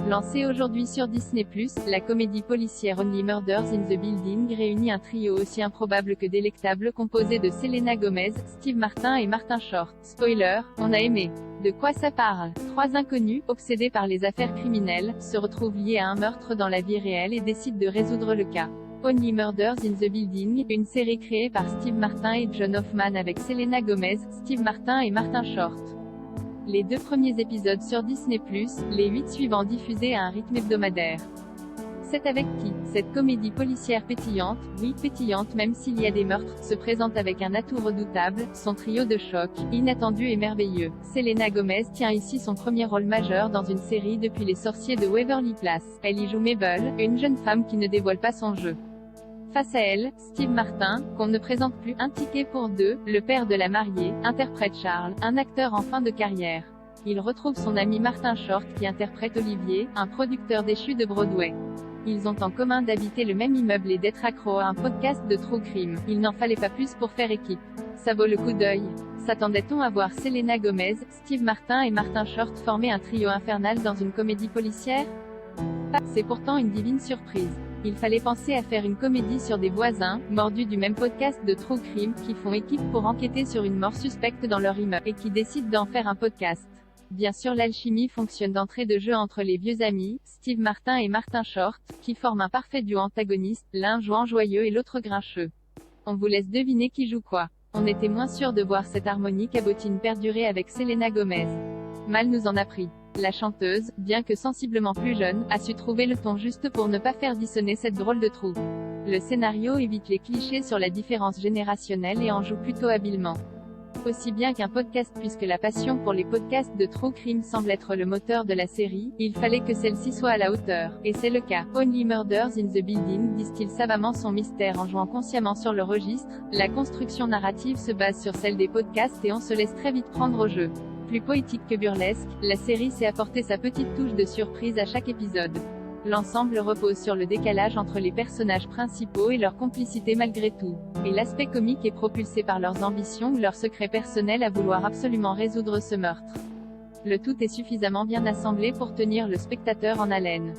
Lancée aujourd'hui sur Disney+, la comédie policière Only Murders in the Building réunit un trio aussi improbable que délectable composé de Selena Gomez, Steve Martin et Martin Short. Spoiler, on a aimé. De quoi ça parle? Trois inconnus, obsédés par les affaires criminelles, se retrouvent liés à un meurtre dans la vie réelle et décident de résoudre le cas. Only Murders in the Building, une série créée par Steve Martin et John Hoffman avec Selena Gomez, Steve Martin et Martin Short. Les 2 premiers épisodes sur Disney+, les 8 suivants diffusés à un rythme hebdomadaire. C'est avec qui? Cette comédie policière pétillante, oui pétillante même s'il y a des meurtres, se présente avec un atout redoutable, son trio de choc, inattendu et merveilleux. Selena Gomez tient ici son premier rôle majeur dans une série depuis Les Sorciers de Waverly Place. Elle y joue Mabel, une jeune femme qui ne dévoile pas son jeu. Face à elle, Steve Martin, qu'on ne présente plus, un ticket pour deux, le père de la mariée, interprète Charles, un acteur en fin de carrière. Il retrouve son ami Martin Short qui interprète Olivier, un producteur déchu de Broadway. Ils ont en commun d'habiter le même immeuble et d'être accros à un podcast de true crime. Il n'en fallait pas plus pour faire équipe. Ça vaut le coup d'œil. S'attendait-on à voir Selena Gomez, Steve Martin et Martin Short former un trio infernal dans une comédie policière? C'est pourtant une divine surprise. Il fallait penser à faire une comédie sur des voisins, mordus du même podcast de true crime, qui font équipe pour enquêter sur une mort suspecte dans leur immeuble, et qui décident d'en faire un podcast. Bien sûr l'alchimie fonctionne d'entrée de jeu entre les vieux amis, Steve Martin et Martin Short, qui forment un parfait duo antagoniste, l'un jouant joyeux et l'autre grincheux. On vous laisse deviner qui joue quoi. On était moins sûr de voir cette harmonie cabotine perdurer avec Selena Gomez. Mal nous en a pris. La chanteuse, bien que sensiblement plus jeune, a su trouver le ton juste pour ne pas faire dissonner cette drôle de troupe. Le scénario évite les clichés sur la différence générationnelle et en joue plutôt habilement. Aussi bien qu'un podcast puisque la passion pour les podcasts de true crime semble être le moteur de la série, il fallait que celle-ci soit à la hauteur, et c'est le cas. Only Murders in the Building distille savamment son mystère en jouant consciemment sur le registre, la construction narrative se base sur celle des podcasts et on se laisse très vite prendre au jeu. Plus poétique que burlesque, la série sait apporter sa petite touche de surprise à chaque épisode. L'ensemble repose sur le décalage entre les personnages principaux et leur complicité malgré tout. Et l'aspect comique est propulsé par leurs ambitions ou leur secret personnel à vouloir absolument résoudre ce meurtre. Le tout est suffisamment bien assemblé pour tenir le spectateur en haleine.